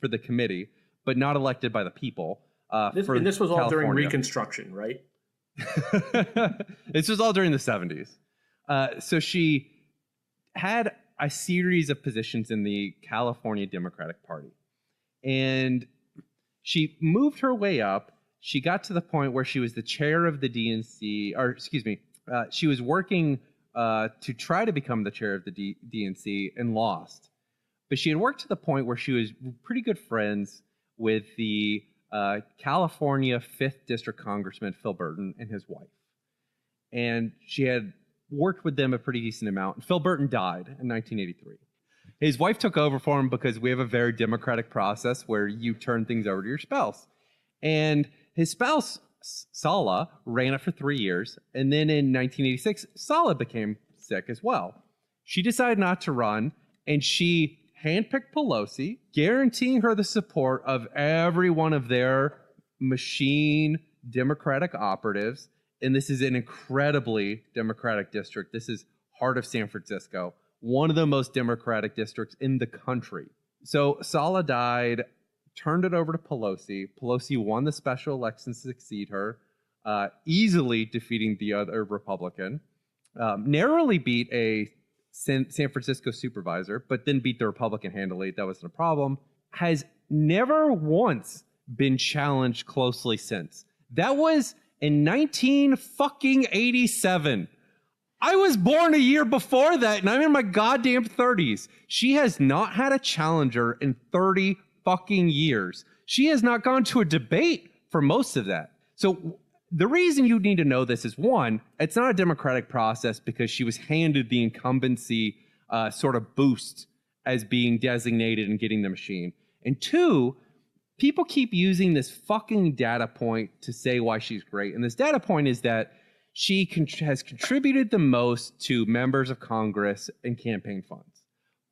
Speaker 2: for the committee, but not elected by the people.
Speaker 3: This was all during
Speaker 2: California.
Speaker 3: Reconstruction, right?
Speaker 2: This was all during the 70s. So she had a series of positions in the California Democratic Party. And she moved her way up. She got to the point where she was the chair of the DNC, or excuse me, she was working to try to become the chair of the DNC and lost. But she had worked to the point where she was pretty good friends with the California 5th District Congressman Phil Burton and his wife. And she had worked with them a pretty decent amount. Phil Burton died in 1983. His wife took over for him because we have a very democratic process where you turn things over to your spouse. And his spouse, Sala, ran it for 3 years. And then in 1986, Sala became sick as well. She decided not to run, and she handpicked Pelosi, guaranteeing her the support of every one of their machine Democratic operatives. And this is an incredibly Democratic district. This is heart of San Francisco, one of the most Democratic districts in the country. So Sala died, turned it over to Pelosi. Pelosi won the special election to succeed her, easily defeating the other Republican, narrowly beat a San Francisco supervisor, but then beat the Republican handily. That wasn't a problem. Has never once been challenged closely since. That was in 1987. I was born a year before that, and I'm in my goddamn 30s. She has not had a challenger in 30 fucking years. She has not gone to a debate for most of that. So the reason you need to know this is, one, it's not a democratic process because she was handed the incumbency sort of boost as being designated and getting the machine. And two, people keep using this fucking data point to say why she's great. And this data point is that she has contributed the most to members of Congress and campaign funds.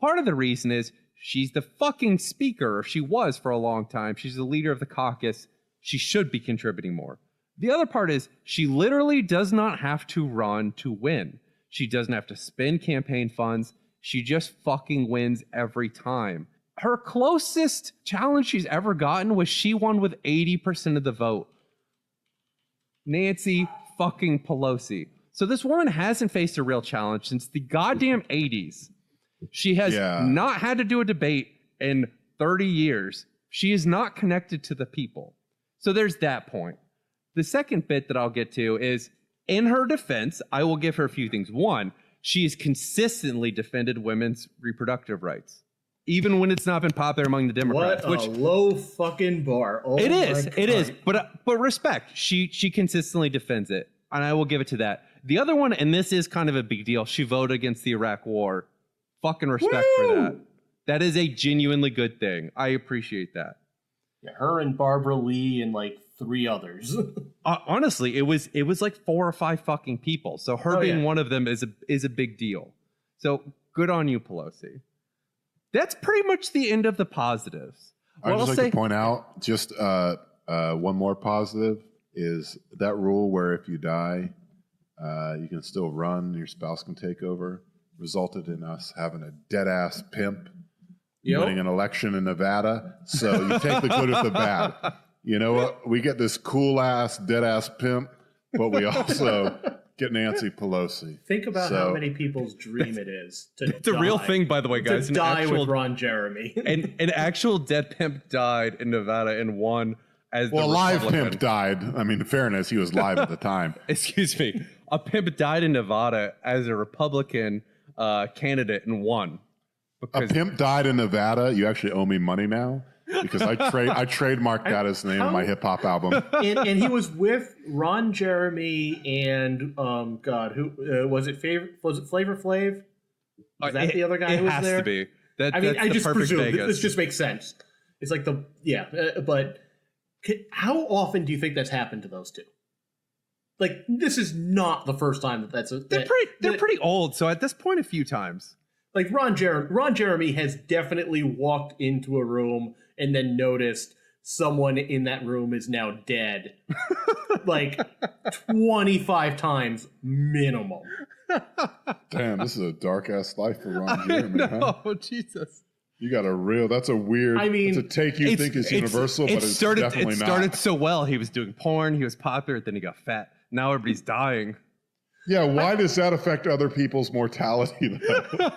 Speaker 2: Part of the reason is she's the fucking speaker, or she was for a long time. She's the leader of the caucus. She should be contributing more. The other part is she literally does not have to run to win. She doesn't have to spend campaign funds. She just fucking wins every time. Her closest challenge she's ever gotten was she won with 80% of the vote. Nancy fucking Pelosi. So this woman hasn't faced a real challenge since the goddamn 80s. She has not had to do a debate in 30 years. She is not connected to the people. So there's that point. The second bit that I'll get to is, in her defense, I will give her a few things. One, she has consistently defended women's reproductive rights, even when it's not been popular among the Democrats.
Speaker 3: What a low fucking bar. Oh,
Speaker 2: it is. But respect. She consistently defends it, and I will give it to that. The other one, and this is kind of a big deal, she voted against the Iraq War. Fucking respect for that. That is a genuinely good thing. I appreciate that.
Speaker 3: Yeah, her and Barbara Lee and like 3 others.
Speaker 2: Honestly, it was like 4 or 5 fucking people. So her being one of them is a big deal. So good on you, Pelosi. That's pretty much the end of the positives.
Speaker 1: I'd just like to point out just one more positive is that rule where if you die, you can still run, your spouse can take over, resulted in us having a dead-ass pimp winning an election in Nevada. So you take the good with the bad. You know what? We get this cool-ass, dead-ass pimp, but we also get Nancy Pelosi.
Speaker 3: Think about how many people's dream it is to
Speaker 2: It's a real thing, by the way, guys.
Speaker 3: To die with Ron Jeremy.
Speaker 2: An actual dead pimp died in Nevada and won as the
Speaker 1: live
Speaker 2: Republican.
Speaker 1: pimp died. I mean, in fairness, he was live at the time.
Speaker 2: Excuse me. A pimp died in Nevada as a Republican candidate and won.
Speaker 1: A pimp died in Nevada. You actually owe me money now because I trademarked that as the name of my hip hop album.
Speaker 3: And he was with Ron Jeremy and who was it? Flavor Flav? Was that the other guy who was there?
Speaker 2: It has to be.
Speaker 3: I just presume this just makes sense. It's like but how often do you think that's happened to those two? Like, this is not the first time
Speaker 2: they're pretty old. So at this point, a few times.
Speaker 3: Like Ron Jeremy has definitely walked into a room and then noticed someone in that room is now dead. Like 25 times minimum.
Speaker 1: Damn, this is a dark ass life for Ron Jeremy.
Speaker 2: Oh, Jesus.
Speaker 1: You got that's a weird, it's a take you think is universal, but it's definitely not. It
Speaker 2: started so well. He was doing porn, he was popular, then he got fat. Now everybody's dying.
Speaker 1: Yeah, why does that affect other people's mortality, though?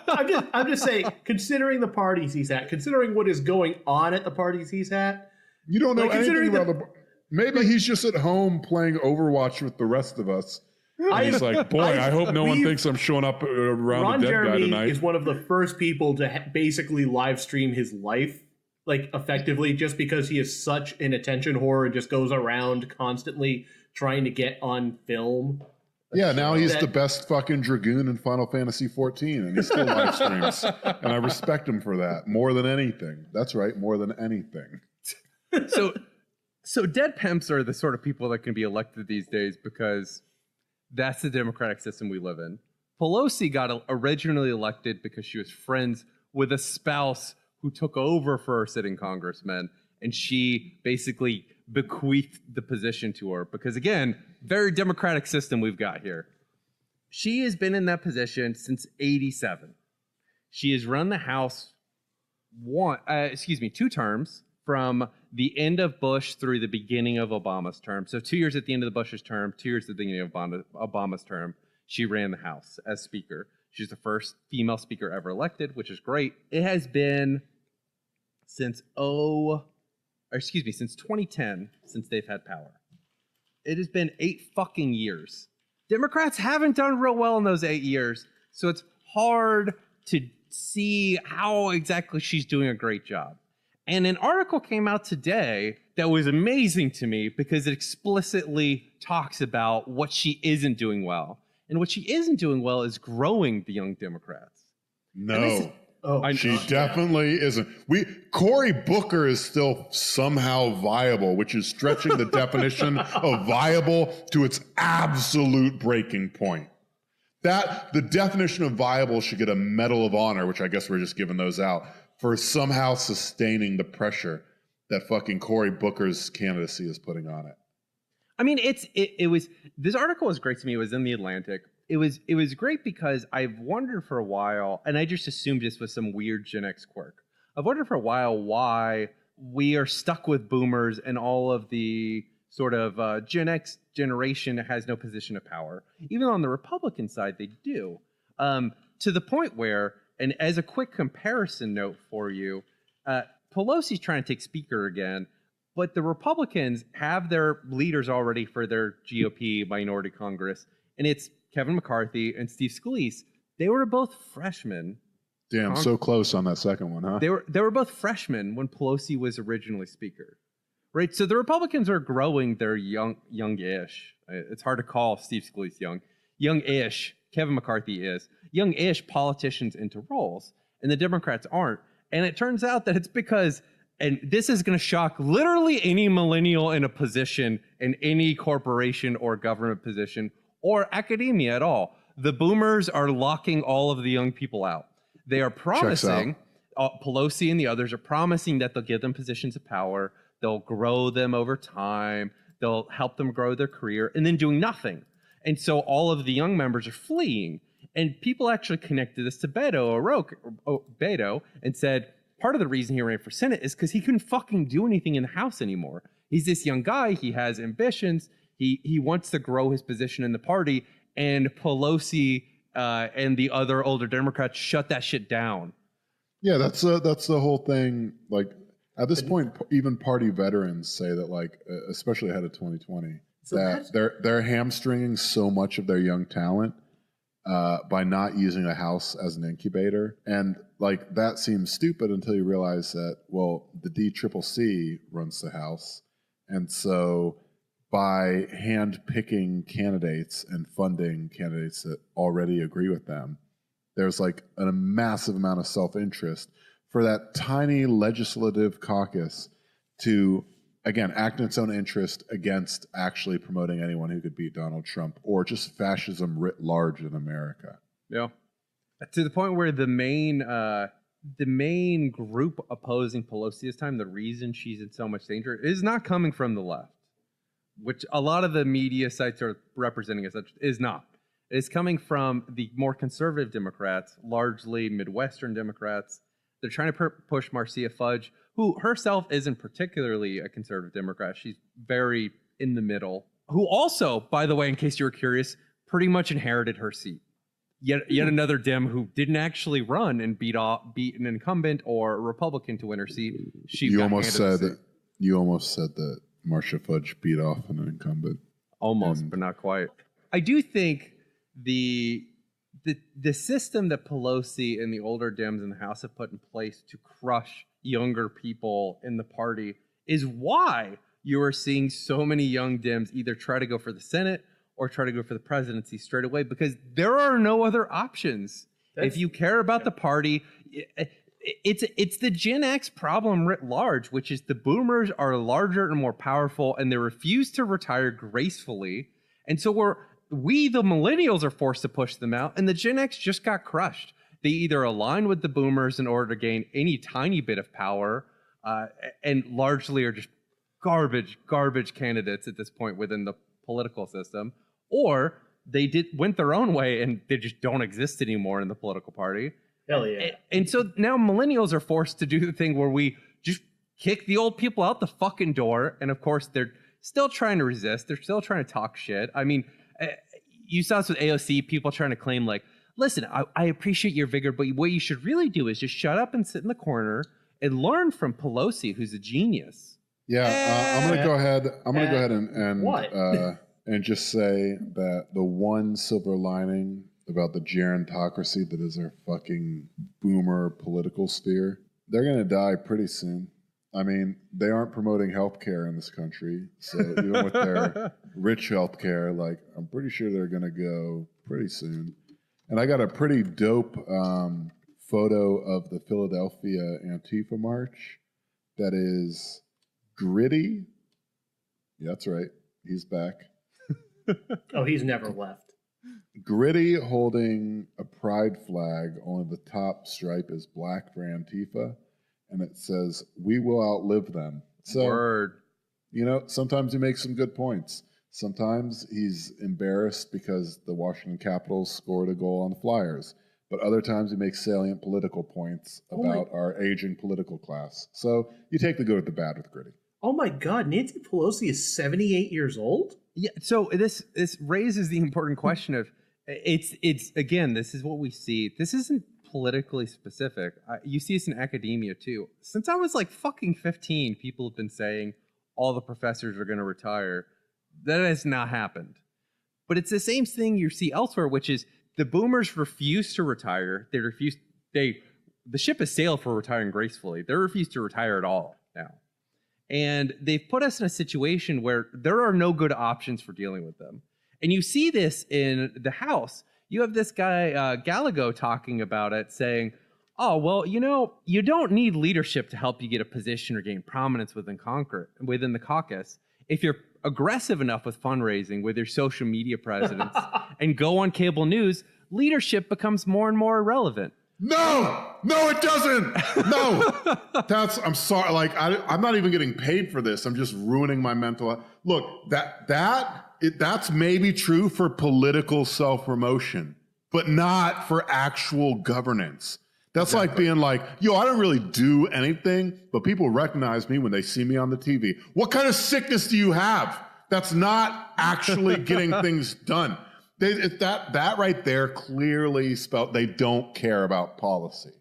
Speaker 3: I'm just saying, considering the parties he's at, considering what is going on at the parties he's at.
Speaker 1: You don't know anything about maybe he's just at home playing Overwatch with the rest of us. And he's like, boy, I hope no one thinks I'm showing up around
Speaker 3: Ron
Speaker 1: the dead
Speaker 3: Jeremy
Speaker 1: guy tonight.
Speaker 3: Is one of the first people to basically live stream his life, like, effectively, just because he is such an attention whore and just goes around constantly trying to get on film.
Speaker 1: Yeah, now he's the best fucking Dragoon in Final Fantasy 14, and he still live streams. And I respect him for that more than anything. That's right, more than anything.
Speaker 2: So dead pimps are the sort of people that can be elected these days because that's the democratic system we live in. Pelosi got originally elected because she was friends with a spouse who took over for a sitting congressman, and she basically bequeathed the position to her because, again, very democratic system we've got here. She has been in that position since 87. She has run the House 2 terms, from the end of Bush through the beginning of Obama's term. So 2 years at the end of the Bush's term, 2 years at the beginning of Obama's term, she ran the House as Speaker. She's the first female Speaker ever elected, which is great. It has been since 2010 since they've had power. It has been 8 fucking years. Democrats haven't done real well in those 8 years, so it's hard to see how exactly she's doing a great job. And an article came out today that was amazing to me because it explicitly talks about what she isn't doing well. And what she isn't doing well is growing the young Democrats.
Speaker 1: No. She definitely isn't. Cory Booker is still somehow viable, which is stretching the definition of viable to its absolute breaking point. The definition of viable should get a Medal of Honor, which I guess we're just giving those out, for somehow sustaining the pressure that fucking Cory Booker's candidacy is putting on it.
Speaker 2: I mean, it was, this article was great to me. It was in The Atlantic. It was great because I've wondered for a while, and I just assumed this was some weird Gen X quirk. I've wondered for a while why we are stuck with boomers and all of the sort of Gen X generation that has no position of power. Even on the Republican side, they do. To the point where, and as a quick comparison note for you, Pelosi's trying to take Speaker again, but the Republicans have their leaders already for their GOP minority Congress, and it's Kevin McCarthy and Steve Scalise. They were both freshmen.
Speaker 1: Damn, so close on that second one, huh?
Speaker 2: They were both freshmen when Pelosi was originally Speaker, right? So the Republicans are growing their young-ish. It's hard to call Steve Scalise young-ish. Kevin McCarthy is young-ish politicians into roles, and the Democrats aren't. And it turns out that it's because, and this is going to shock literally any millennial in a position in any corporation or government position or academia at all. The boomers are locking all of the young people out. They are promising, Pelosi and the others are promising that they'll give them positions of power, they'll grow them over time, they'll help them grow their career, and then doing nothing. And so all of the young members are fleeing. And people actually connected this to Beto and said, part of the reason he ran for Senate is because he couldn't fucking do anything in the House anymore. He's this young guy. He has ambitions. He wants to grow his position in the party. And Pelosi and the other older Democrats shut that shit down.
Speaker 1: Yeah, that's the whole thing. Like, at this point, even party veterans say that, like, especially ahead of 2020, that they're hamstringing so much of their young talent by not using a House as an incubator. And like, that seems stupid until you realize that, well, the DCCC runs the House. And so by hand picking candidates and funding candidates that already agree with them, there's like a massive amount of self-interest for that tiny legislative caucus to, again, act in its own interest against actually promoting anyone who could beat Donald Trump or just fascism writ large in America.
Speaker 2: Yeah. To the point where the main group opposing Pelosi this time, the reason she's in so much danger is not coming from the left, which a lot of the media sites are representing as such, is not. It's coming from the more conservative Democrats, largely Midwestern Democrats. They're trying to push Marcia Fudge, who herself isn't particularly a conservative Democrat. She's very in the middle. Who also, by the way, in case you were curious, pretty much inherited her seat. Yet another Dem who didn't actually run and beat an incumbent or a Republican to win her seat.
Speaker 1: You almost said that Marcia Fudge beat off an incumbent.
Speaker 2: Almost, but not quite. I do think the system that Pelosi and the older Dems in the House have put in place to crush younger people in the party is why you are seeing so many young Dems either try to go for the Senate or try to go for the presidency straight away, because there are no other options. If you care about the party, it's the Gen X problem writ large, which is the boomers are larger and more powerful, and they refuse to retire gracefully. And so we, the millennials, are forced to push them out, and the Gen X just got crushed. They either align with the boomers in order to gain any tiny bit of power, and largely are just garbage candidates at this point within the political system, or they went their own way and they just don't exist anymore in the political party.
Speaker 3: Hell yeah.
Speaker 2: And so now millennials are forced to do the thing where we just kick the old people out the fucking door. And of course, they're still trying to resist. They're still trying to talk shit. I mean, you saw this with AOC, people trying to claim like, listen, I appreciate your vigor, but what you should really do is just shut up and sit in the corner and learn from Pelosi, who's a genius.
Speaker 1: Yeah, I'm going to go ahead and just say that the one silver lining about the gerontocracy that is our fucking boomer political sphere, they're going to die pretty soon. I mean, they aren't promoting healthcare in this country. So even with their rich healthcare, like, I'm pretty sure they're going to go pretty soon. And I got a pretty dope photo of the Philadelphia Antifa March that is gritty. Yeah, that's right. He's back.
Speaker 3: Oh, he's never left.
Speaker 1: Gritty holding a pride flag, only the top stripe is black for Antifa, and it says, "We will outlive them." So,
Speaker 2: Word.
Speaker 1: You know, sometimes he makes some good points. Sometimes he's embarrassed because the Washington Capitals scored a goal on the Flyers. But other times he makes salient political points about our aging political class. So you take the good with the bad with Gritty.
Speaker 3: Oh my God, Nancy Pelosi is 78 years old?
Speaker 2: Yeah, so this raises the important question of it's again, this is what we see. This isn't politically specific. You see this in academia too. Since I was like fucking 15, people have been saying all the professors are going to retire. That has not happened. But it's the same thing you see elsewhere, which is the boomers refuse to retire. The ship has sailed for retiring gracefully. They refuse to retire at all now. And they've put us in a situation where there are no good options for dealing with them. And you see this in the House. You have this guy, Gallagher, talking about it, saying, oh, well, you know, you don't need leadership to help you get a position or gain prominence within the caucus. If you're aggressive enough with fundraising, with your social media presence, and go on cable news, leadership becomes more and more irrelevant.
Speaker 1: No, it doesn't. No, I'm sorry. Like, I'm not even getting paid for this. I'm just ruining my mental health. Look, that's maybe true for political self-promotion, but not for actual governance. That's exactly. Like being like, yo, I don't really do anything, but people recognize me when they see me on the TV. What kind of sickness do you have? That's not actually getting things done. That right there clearly spelled they don't care about policy.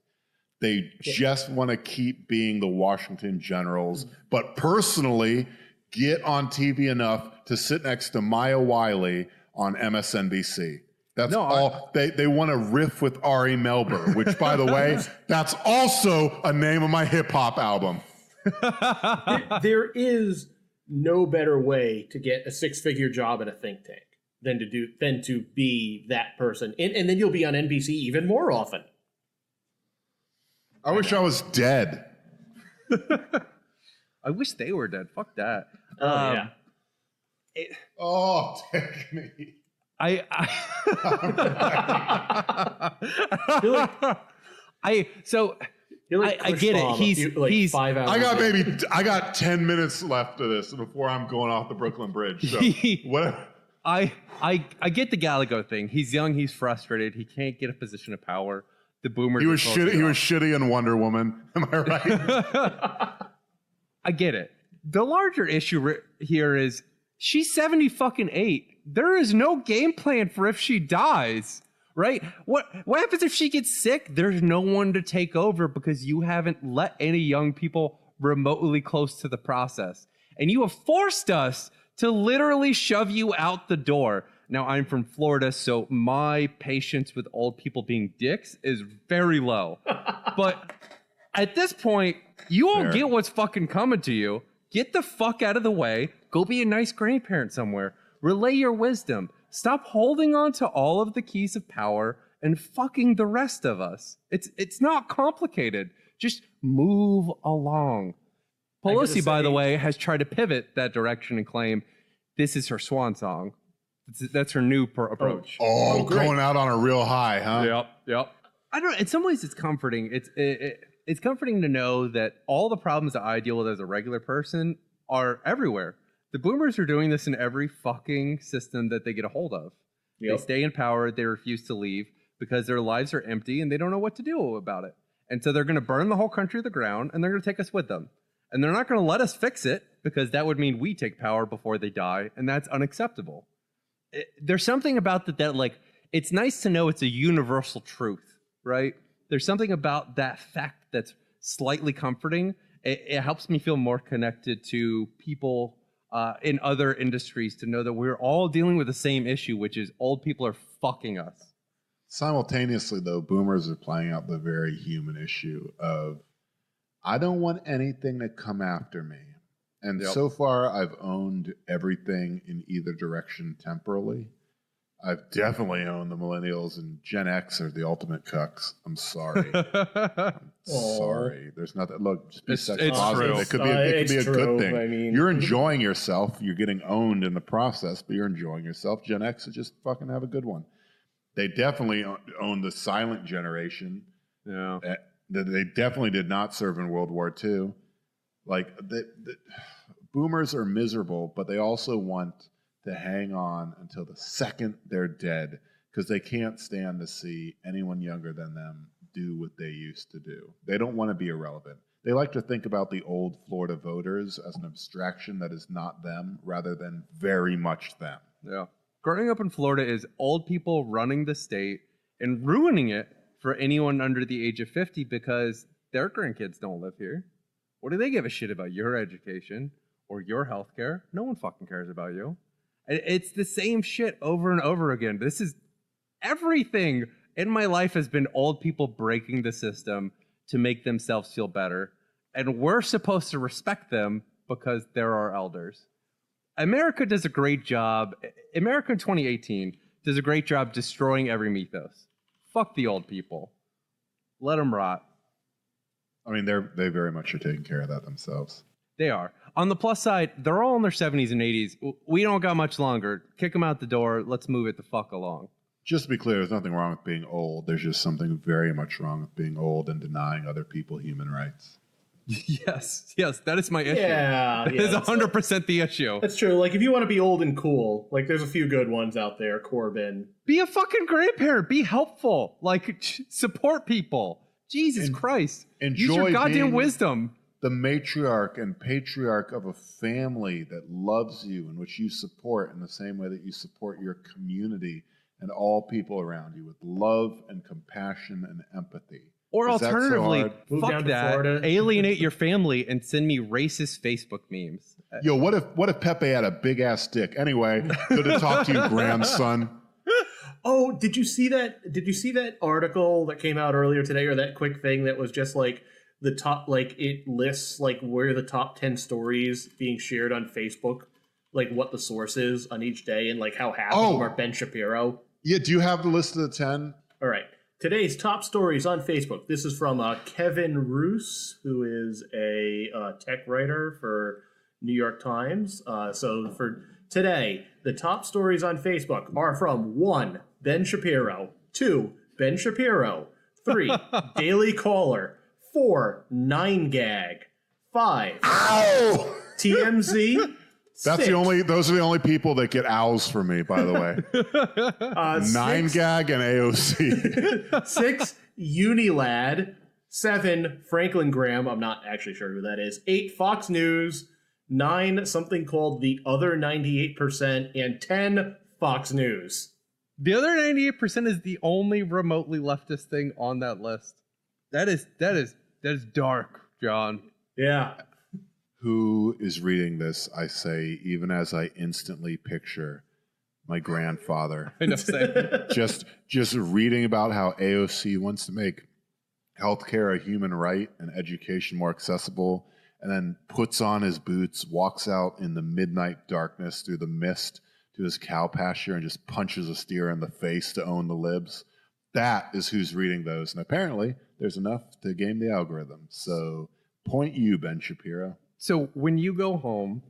Speaker 1: They just want to keep being the Washington Generals, but personally get on TV enough to sit next to Maya Wiley on MSNBC. That's all. They want to riff with Ari Melber, which, by the way, that's also a name of my hip hop album.
Speaker 3: There is no better way to get a 6-figure job at a think tank than to be that person, and then you'll be on NBC even more often.
Speaker 1: I wish I was dead.
Speaker 2: I wish they were dead. Fuck that.
Speaker 3: Yeah.
Speaker 1: Take me.
Speaker 2: I get it. He's 5 hours.
Speaker 1: I got 10 minutes left of this before I'm going off the Brooklyn Bridge. So whatever.
Speaker 2: I get the Gallagher thing. He's young. He's frustrated. He can't get a position of power. The boomers.
Speaker 1: He was shitty in Wonder Woman. Am I right?
Speaker 2: I get it. The larger issue here is she's 78. There is no game plan for if she dies, right? What happens if she gets sick? There's no one to take over because you haven't let any young people remotely close to the process. And you have forced us to literally shove you out the door. Now, I'm from Florida, so my patience with old people being dicks is very low. But at this point, you won't get what's fucking coming to you. Get the fuck out of the way. Go be a nice grandparent somewhere. Relay your wisdom. Stop holding on to all of the keys of power and fucking the rest of us. It's not complicated. Just move along. Pelosi, by the way, has tried to pivot that direction and claim this is her swan song. That's her new approach.
Speaker 1: Going out on a real high, huh?
Speaker 2: Yep. I don't know. In some ways, it's comforting. It's comforting to know that all the problems that I deal with as a regular person are everywhere. The boomers are doing this in every fucking system that they get a hold of. Yep. They stay in power. They refuse to leave because their lives are empty and they don't know what to do about it. And so they're going to burn the whole country to the ground and they're going to take us with them. And they're not going to let us fix it because that would mean we take power before they die. And that's unacceptable. There's something about that, like, it's nice to know it's a universal truth, right? There's something about that fact that's slightly comforting. It helps me feel more connected to people in other industries to know that we're all dealing with the same issue, which is old people are fucking us.
Speaker 1: Simultaneously, though, boomers are playing out the very human issue of, I don't want anything to come after me. And so far, I've owned everything in either direction temporally. I've definitely owned the millennials, and Gen X are the ultimate cucks. I'm sorry. I'm sorry. There's nothing. Look, just be sex positive.
Speaker 2: True.
Speaker 1: It could be a good thing. I mean, you're enjoying yourself. You're getting owned in the process, but you're enjoying yourself. Gen X is just fucking have a good one. They definitely own the silent generation.
Speaker 2: Yeah.
Speaker 1: They definitely did not serve in World War II. Like, boomers are miserable, but they also want to hang on until the second they're dead because they can't stand to see anyone younger than them do what they used to do. They don't want to be irrelevant. They like to think about the old Florida voters as an abstraction that is not them rather than very much them.
Speaker 2: Yeah. Growing up in Florida is old people running the state and ruining it for anyone under the age of 50 because their grandkids don't live here. What do they give a shit about your education or your health care? No one fucking cares about you. It's the same shit over and over again. This is everything in my life has been old people breaking the system to make themselves feel better. And we're supposed to respect them because they're our elders. America does a great job. America in 2018 does a great job destroying every mythos. Fuck the old people. Let them rot.
Speaker 1: I mean, they very much are taking care of that themselves.
Speaker 2: They are. On the plus side, they're all in their 70s and 80s. We don't got much longer. Kick them out the door. Let's move it the fuck along.
Speaker 1: Just to be clear, there's nothing wrong with being old. There's just something very much wrong with being old and denying other people human rights.
Speaker 2: Yes, that is my issue.
Speaker 3: Yeah,
Speaker 2: that is 100% the issue.
Speaker 3: That's true. Like, if you want to be old and cool, like, there's a few good ones out there. Corbin.
Speaker 2: Be a fucking grandparent. Be helpful. Like, support people. Jesus Christ. Use your goddamn wisdom.
Speaker 1: The matriarch and patriarch of a family that loves you and which you support in the same way that you support your community and all people around you with love and compassion and empathy.
Speaker 2: Or alternatively, fuck that,
Speaker 3: Florida.
Speaker 2: Alienate your family and send me racist Facebook memes.
Speaker 1: Yo, what if Pepe had a big ass dick? Anyway, good to talk to you, grandson.
Speaker 3: Oh, did you see that? Did you see that article that came out earlier today, or that quick thing that was just like the top, like it lists like where the top 10 stories being shared on Facebook, like what the source is on each day, and like how half of them are Ben Shapiro.
Speaker 1: Yeah, do you have the list of the 10?
Speaker 3: All right. Today's top stories on Facebook. This is from Kevin Roos, who is a tech writer for New York Times. So for today, the top stories on Facebook are from 1, Ben Shapiro, 2, Ben Shapiro, 3, Daily Caller, 4, 9gag, 5,
Speaker 1: Ow!
Speaker 3: TMZ.
Speaker 1: That's
Speaker 3: 6,
Speaker 1: those are the only people that get owls for me, by the way. 9gag and AOC.
Speaker 3: 6, Unilad. 7, Franklin Graham. I'm not actually sure who that is. 8, Fox News. 9, something called The Other 98%. And 10, Fox News.
Speaker 2: The other 98% is the only remotely leftist thing on that list. That is dark, John.
Speaker 3: Yeah.
Speaker 1: Who is reading this, I say, even as I instantly picture my grandfather.
Speaker 2: I know, same.
Speaker 1: just reading about how AOC wants to make healthcare a human right and education more accessible, and then puts on his boots, walks out in the midnight darkness through the mist to his cow pasture and just punches a steer in the face to own the libs. That is who's reading those. And apparently there's enough to game the algorithm. So point you, Ben Shapiro.
Speaker 2: So when you go home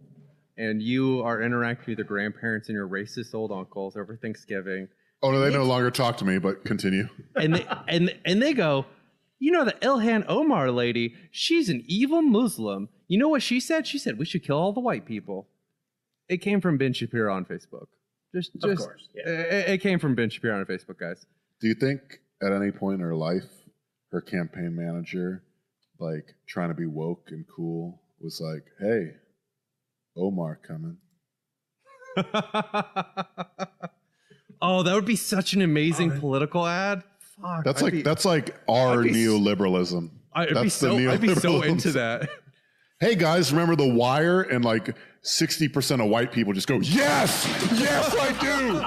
Speaker 2: and you are interacting with your grandparents and your racist old uncles over Thanksgiving.
Speaker 1: Oh, no, they no longer talk to me, but continue.
Speaker 2: And they go, you know, the Ilhan Omar lady, she's an evil Muslim. You know what she said? She said we should kill all the white people. It came from Ben Shapiro on Facebook. Just
Speaker 3: Of course. Yeah.
Speaker 2: It came from Ben Shapiro on Facebook, guys.
Speaker 1: Do you think at any point in her life, her campaign manager, like trying to be woke and cool, was like, hey, Omar coming?
Speaker 2: Oh, that would be such an amazing political ad. Fuck.
Speaker 1: That's like our neoliberalism.
Speaker 2: I'd be so into that.
Speaker 1: Hey guys, remember The Wire? And like 60% of white people just go, yes, I do.